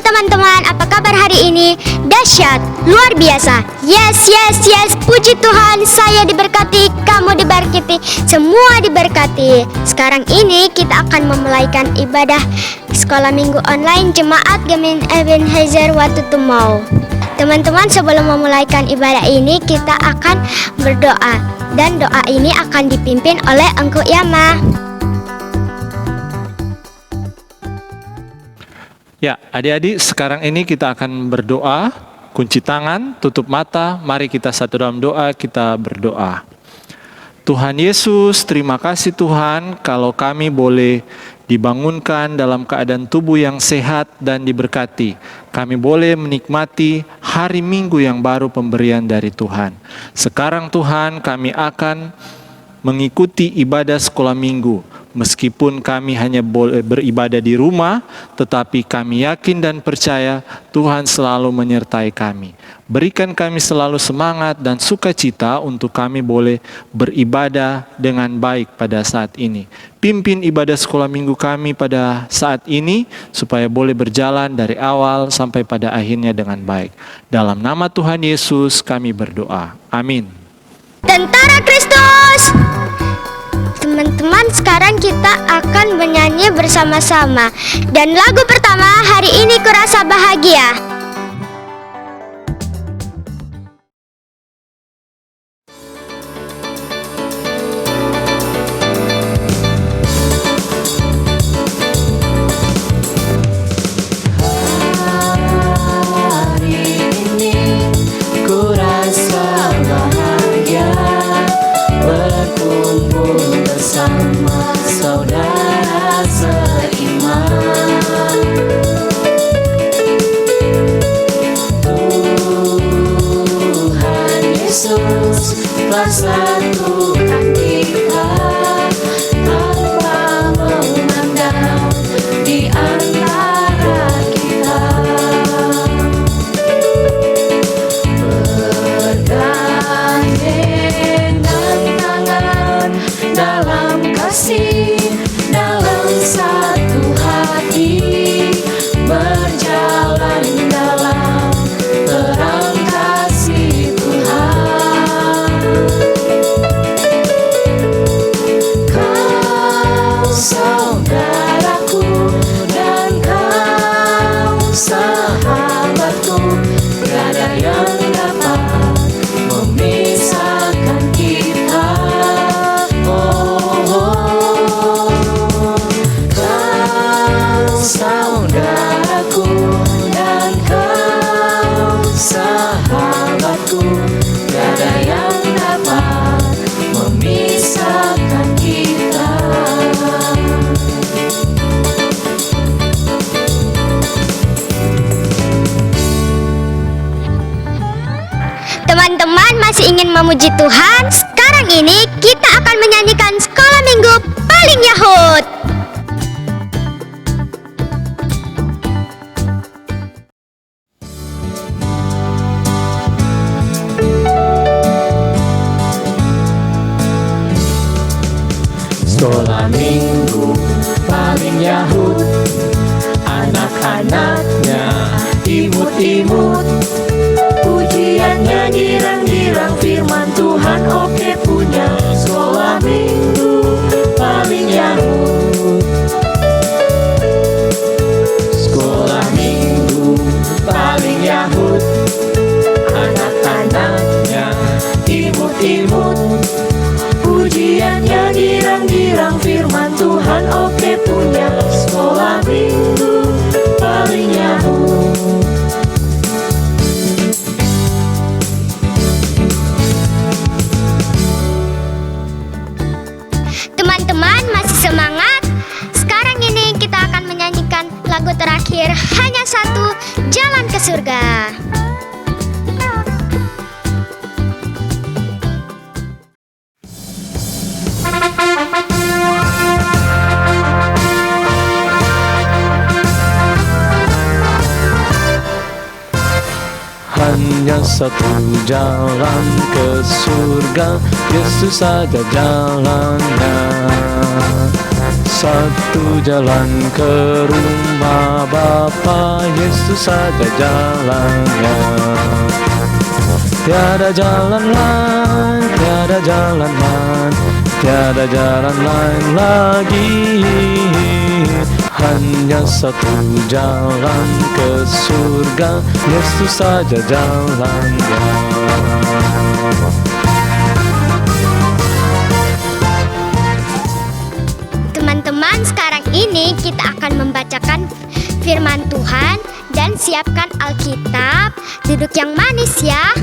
teman-teman, apa kabar hari ini? Dahsyat, luar biasa. Yes, puji Tuhan, saya diberkati, kamu diberkati, semua diberkati. Sekarang ini kita akan memulaikan ibadah sekolah minggu online Jemaat Gemin Ebenezer Watutumau. Teman-teman, sebelum memulaikan ibadah ini, kita akan berdoa. Dan doa ini akan dipimpin oleh Engku Yama. Ya, adik-adik, sekarang ini kita akan berdoa, kunci tangan, tutup mata, mari kita satu dalam doa, kita berdoa. Tuhan Yesus, terima kasih Tuhan kalau kami boleh dibangunkan dalam keadaan tubuh yang sehat dan diberkati. Kami boleh menikmati hari Minggu yang baru pemberian dari Tuhan. Sekarang Tuhan, kami akan mengikuti ibadah sekolah minggu. Meskipun kami hanya boleh beribadah di rumah, tetapi kami yakin dan percaya Tuhan selalu menyertai kami. Berikan kami selalu semangat dan sukacita untuk kami boleh beribadah dengan baik pada saat ini. Pimpin ibadah sekolah minggu kami pada saat ini, supaya boleh berjalan dari awal sampai pada akhirnya dengan baik. Dalam nama Tuhan Yesus kami berdoa. Amin. Tentara Kristus! Teman-teman, sekarang kita akan menyanyi bersama-sama. Dan lagu pertama hari ini kurasa bahagia. Teman-teman masih ingin memuji Tuhan? Sekarang ini kita akan menyanyikan sekolah minggu paling Yahud. Sekolah minggu paling Yahud, anak-anaknya imut-imut, pujiannya girang-girang, firman Tuhan oke punya. Sekolah minggu paling Yahud, sekolah minggu paling Yahud, anak-anaknya imut-imut, pujiannya girang-girang, firman Tuhan oke punya. Sekolah minggu paling Yahud. Teman-teman masih semangat? Sekarang ini kita akan menyanyikan lagu terakhir, hanya satu, jalan ke surga. Hanya satu jalan ke surga, Yesus saja jalannya. Satu jalan ke rumah Bapa, Yesus saja jalannya. Tiada jalan lain, tiada jalan lain, tiada jalan lain lagi. Hanya satu jalan ke surga, Yesus saja jalannya. Teman-teman, sekarang ini kita akan membacakan firman Tuhan dan siapkan Alkitab. Duduk yang manis ya.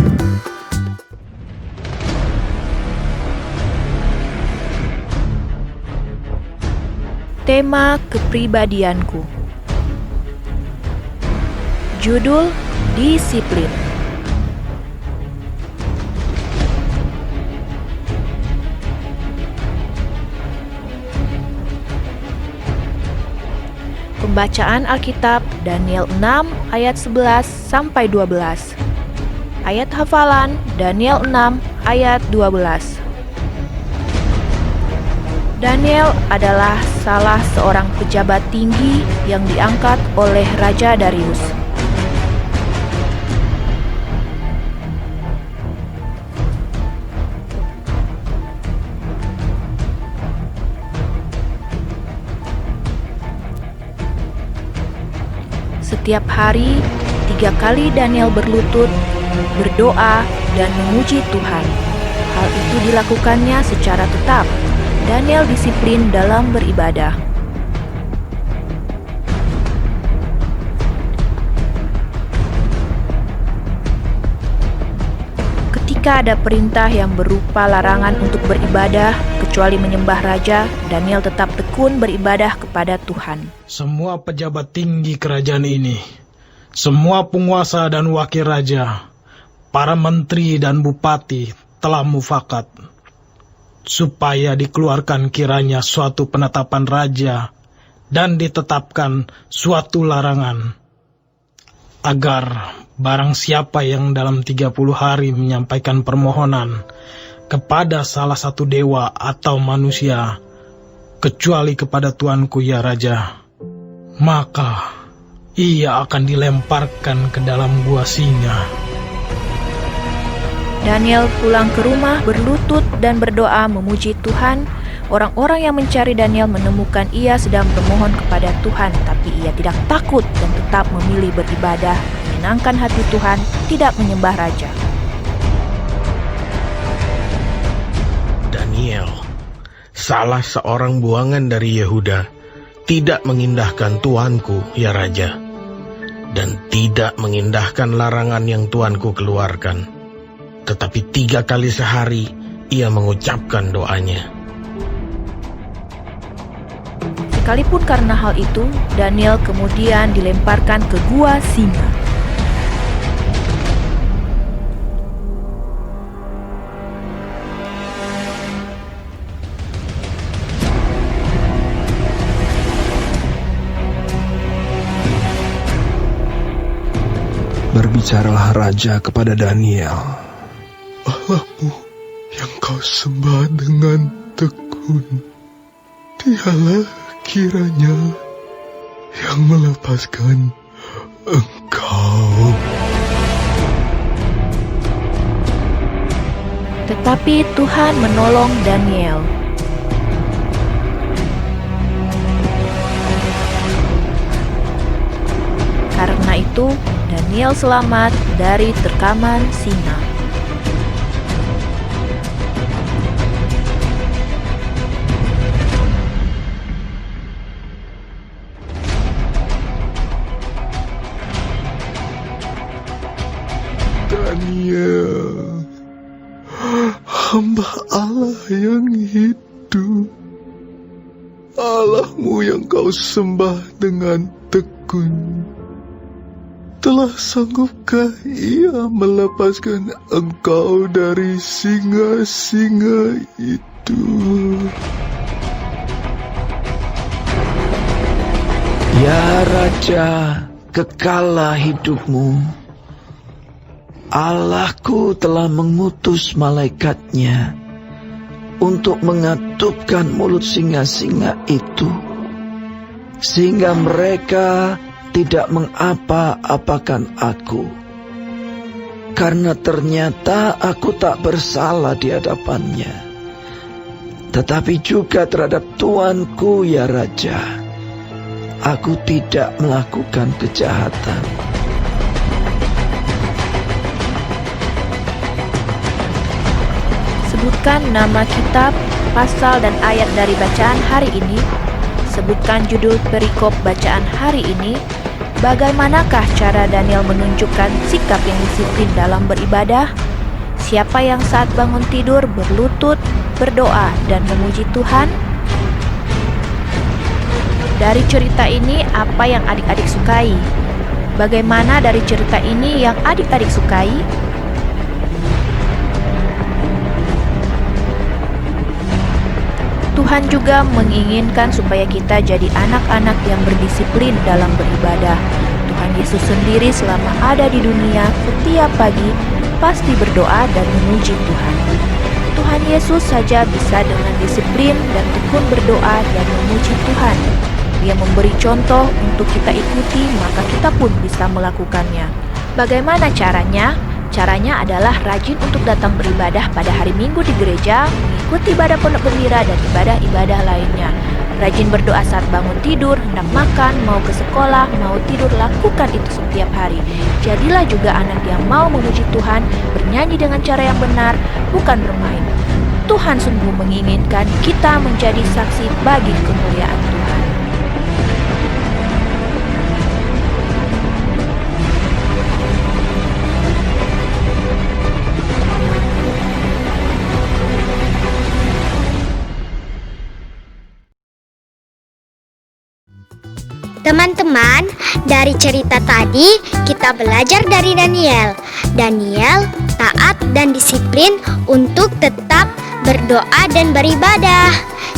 Tema kepribadianku. Judul disiplin. Pembacaan Alkitab Daniel 6 ayat 11 sampai 12. Ayat hafalan Daniel 6 ayat 12. Daniel adalah salah seorang pejabat tinggi yang diangkat oleh Raja Darius. Setiap hari, 3 kali Daniel berlutut, berdoa, dan memuji Tuhan. Hal itu dilakukannya secara tetap. Daniel disiplin dalam beribadah. Ketika ada perintah yang berupa larangan untuk beribadah, kecuali menyembah raja, Daniel tetap tekun beribadah kepada Tuhan. Semua pejabat tinggi kerajaan ini, semua penguasa dan wakil raja, para menteri dan bupati telah mufakat supaya dikeluarkan kiranya suatu penetapan raja dan ditetapkan suatu larangan, agar barang siapa yang dalam 30 hari menyampaikan permohonan kepada salah satu dewa atau manusia, kecuali kepada Tuanku ya Raja, maka ia akan dilemparkan ke dalam gua singa. Daniel pulang ke rumah berlutut dan berdoa memuji Tuhan. Orang-orang yang mencari Daniel menemukan ia sedang bermohon kepada Tuhan, tapi ia tidak takut dan tetap memilih beribadah, menyenangkan hati Tuhan, tidak menyembah raja. Daniel, salah seorang buangan dari Yehuda, tidak mengindahkan tuanku, ya Raja, dan tidak mengindahkan larangan yang tuanku keluarkan. Tetapi 3 kali sehari ia mengucapkan doanya. Sekalipun karena hal itu, Daniel kemudian dilemparkan ke gua singa. Berbicaralah raja kepada Daniel. Allahmu yang kau sembah dengan tekun, dialah kiranya yang melepaskan engkau. Tetapi Tuhan menolong Daniel. Karena itu, Daniel selamat dari terkaman singa. Daniel, hamba Allah yang hidup, Allahmu yang kau sembah dengan tekun, telah sanggupkah ia melepaskan engkau dari singa-singa itu? Ya Raja, kekallah hidupmu. Allahku telah mengutus malaikatnya untuk mengatupkan mulut singa-singa itu, sehingga mereka tidak mengapa-apakan aku. Karena ternyata aku tak bersalah di hadapannya, tetapi juga terhadap Tuanku ya Raja, aku tidak melakukan kejahatan. Sebutkan nama kitab, pasal dan ayat dari bacaan hari ini. Sebutkan judul perikop bacaan hari ini. Bagaimanakah cara Daniel menunjukkan sikap yang disiplin dalam beribadah? Siapa yang saat bangun tidur berlutut, berdoa, dan memuji Tuhan? Dari cerita ini, apa yang adik-adik sukai? Bagaimana dari cerita ini yang adik-adik sukai? Tuhan juga menginginkan supaya kita jadi anak-anak yang berdisiplin dalam beribadah. Tuhan Yesus sendiri selama ada di dunia setiap pagi pasti berdoa dan memuji Tuhan. Tuhan Yesus saja bisa dengan disiplin dan tekun berdoa dan memuji Tuhan. Dia memberi contoh untuk kita ikuti, maka kita pun bisa melakukannya. Bagaimana caranya? Caranya adalah rajin untuk datang beribadah pada hari Minggu di gereja, mengikuti ibadah pondok gembira dan ibadah-ibadah lainnya. Rajin berdoa saat bangun tidur, hendak makan, mau ke sekolah, mau tidur, lakukan itu setiap hari. Jadilah juga anak yang mau memuji Tuhan, bernyanyi dengan cara yang benar, bukan bermain. Tuhan sungguh menginginkan kita menjadi saksi bagi kemuliaan Tuhan. Teman-teman, dari cerita tadi kita belajar dari Daniel. Daniel taat dan disiplin untuk tetap berdoa dan beribadah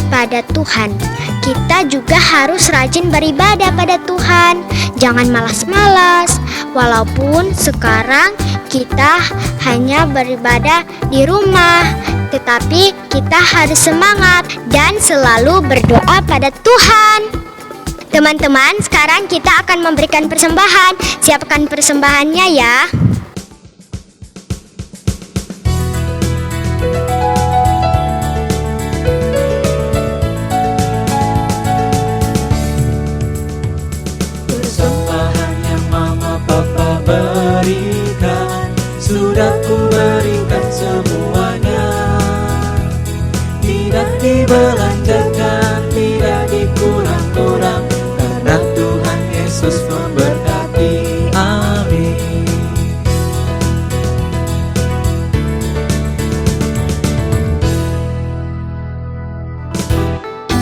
pada Tuhan. Kita juga harus rajin beribadah pada Tuhan. Jangan malas-malas. Walaupun sekarang kita hanya beribadah di rumah, tetapi kita harus semangat dan selalu berdoa pada Tuhan. Teman-teman, sekarang kita akan memberikan persembahan. Siapkan persembahannya ya. Persembahan yang mama papa berikan, sudah ku berikan semuanya. Tidak dibelanjakan, tidak dikurang-kurang, karena Tuhan Yesus memberkati. Amin.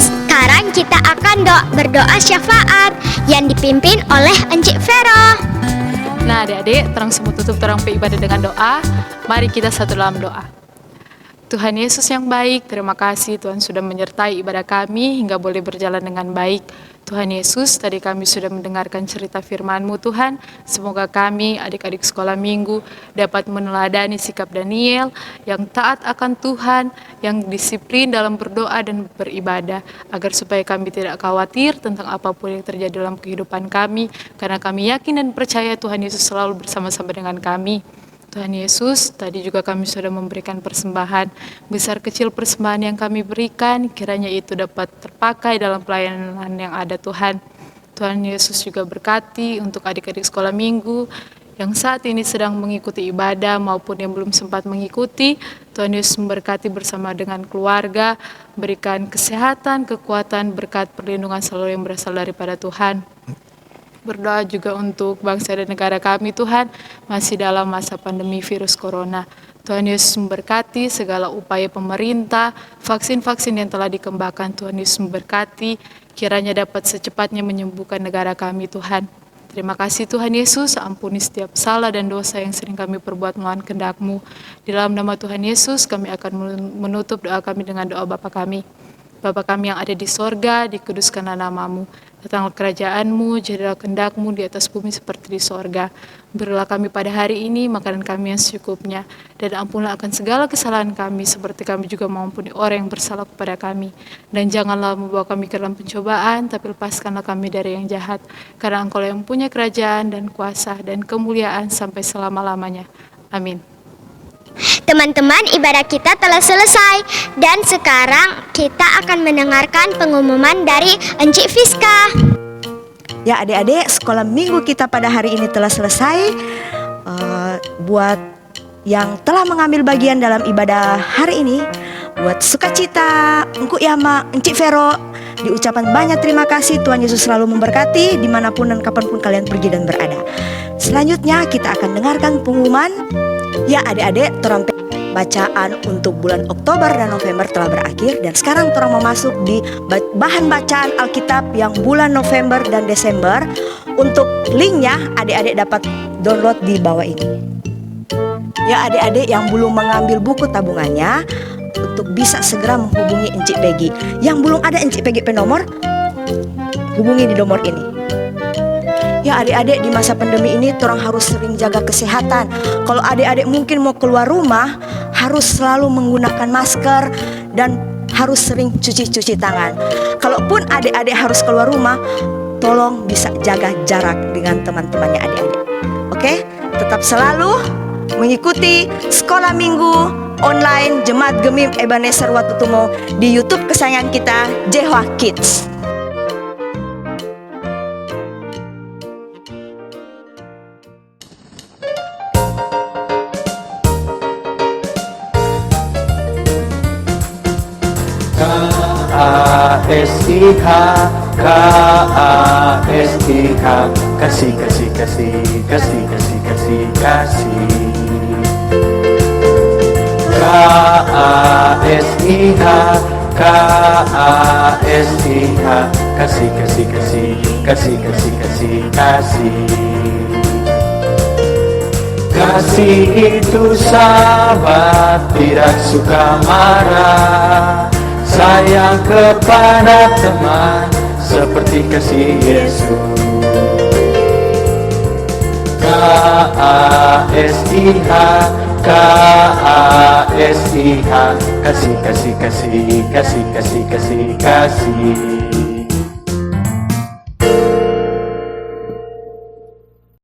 Sekarang kita akan berdoa syafaat yang dipimpin oleh Encik Vero. Nah adik-adik, terang semua tutup terang ibadah dengan doa. Mari kita satu dalam doa. Tuhan Yesus yang baik, terima kasih Tuhan sudah menyertai ibadah kami hingga boleh berjalan dengan baik. Tuhan Yesus, tadi kami sudah mendengarkan cerita firman-Mu Tuhan. Semoga kami, adik-adik sekolah minggu, dapat meneladani sikap Daniel yang taat akan Tuhan, yang disiplin dalam berdoa dan beribadah, agar supaya kami tidak khawatir tentang apapun yang terjadi dalam kehidupan kami, karena kami yakin dan percaya Tuhan Yesus selalu bersama-sama dengan kami. Tuhan Yesus, tadi juga kami sudah memberikan persembahan, besar kecil persembahan yang kami berikan, kiranya itu dapat terpakai dalam pelayanan yang ada Tuhan. Tuhan Yesus juga berkati untuk adik-adik sekolah minggu yang saat ini sedang mengikuti ibadah maupun yang belum sempat mengikuti. Tuhan Yesus memberkati bersama dengan keluarga, berikan kesehatan, kekuatan, berkat perlindungan selalu yang berasal daripada Tuhan. Berdoa juga untuk bangsa dan negara kami Tuhan, masih dalam masa pandemi virus corona. Tuhan Yesus memberkati segala upaya pemerintah, vaksin-vaksin yang telah dikembangkan. Tuhan Yesus memberkati, kiranya dapat secepatnya menyembuhkan negara kami Tuhan. Terima kasih Tuhan Yesus, ampuni setiap salah dan dosa yang sering kami perbuat melawan kehendak-Mu. Di dalam nama Tuhan Yesus, kami akan menutup doa kami dengan doa Bapa kami. Bapa kami yang ada di sorga, dikuduskanlah namamu. Datanglah kerajaan-Mu, jadilah kehendak-Mu di atas bumi seperti di sorga. Berilah kami pada hari ini makanan kami yang secukupnya, dan ampunlah akan segala kesalahan kami, seperti kami juga mengampuni orang yang bersalah kepada kami. Dan janganlah membawa kami ke dalam pencobaan, tapi lepaskanlah kami dari yang jahat. Karena Engkau yang punya kerajaan dan kuasa dan kemuliaan sampai selama-lamanya. Amin. Teman-teman, ibadah kita telah selesai dan sekarang kita akan mendengarkan pengumuman dari Encik Fiska. Ya adik-adik, sekolah minggu kita pada hari ini telah selesai. Buat yang telah mengambil bagian dalam ibadah hari ini, buat sukacita, Engku Yama, Encik Vero, diucapkan banyak terima kasih. Tuhan Yesus selalu memberkati dimanapun dan kapanpun kalian pergi dan berada. Selanjutnya kita akan dengarkan pengumuman. Ya adik-adik, trompet bacaan untuk bulan Oktober dan November telah berakhir, dan sekarang kita mau masuk di bahan bacaan Alkitab yang bulan November dan Desember. Untuk linknya adik-adik dapat download di bawah ini. Ya adik-adik yang belum mengambil buku tabungannya, untuk bisa segera menghubungi Encik Peggy. Yang belum ada Encik Peggy penomor, hubungi di nomor ini. Ya adik-adik, di masa pandemi ini orang harus sering jaga kesehatan. Kalau adik-adik mungkin mau keluar rumah, harus selalu menggunakan masker dan harus sering cuci tangan. Kalaupun adik-adik harus keluar rumah, tolong bisa jaga jarak dengan teman-temannya adik-adik. Oke, tetap selalu mengikuti sekolah minggu online Jemaat Gemim Ebenezer Watutumo di YouTube kesayangan kita, Jehovah Kids. K-A-S-I-H, K-A-S-I-H, kasih, kasih, kasih, kasih, kasih, kasih, kasih. K-A-S-I-H, K-A-S-I-H, kasih, kasih, kasih, kasih, kasih, kasih, kasih. Kasih itu sabar, tidak suka marah, sayang kepada teman seperti kasih Yesus. K-A-S-I-H, K-A-S-I-H, kasih, kasih, kasih, kasih, kasih, kasih, kasih.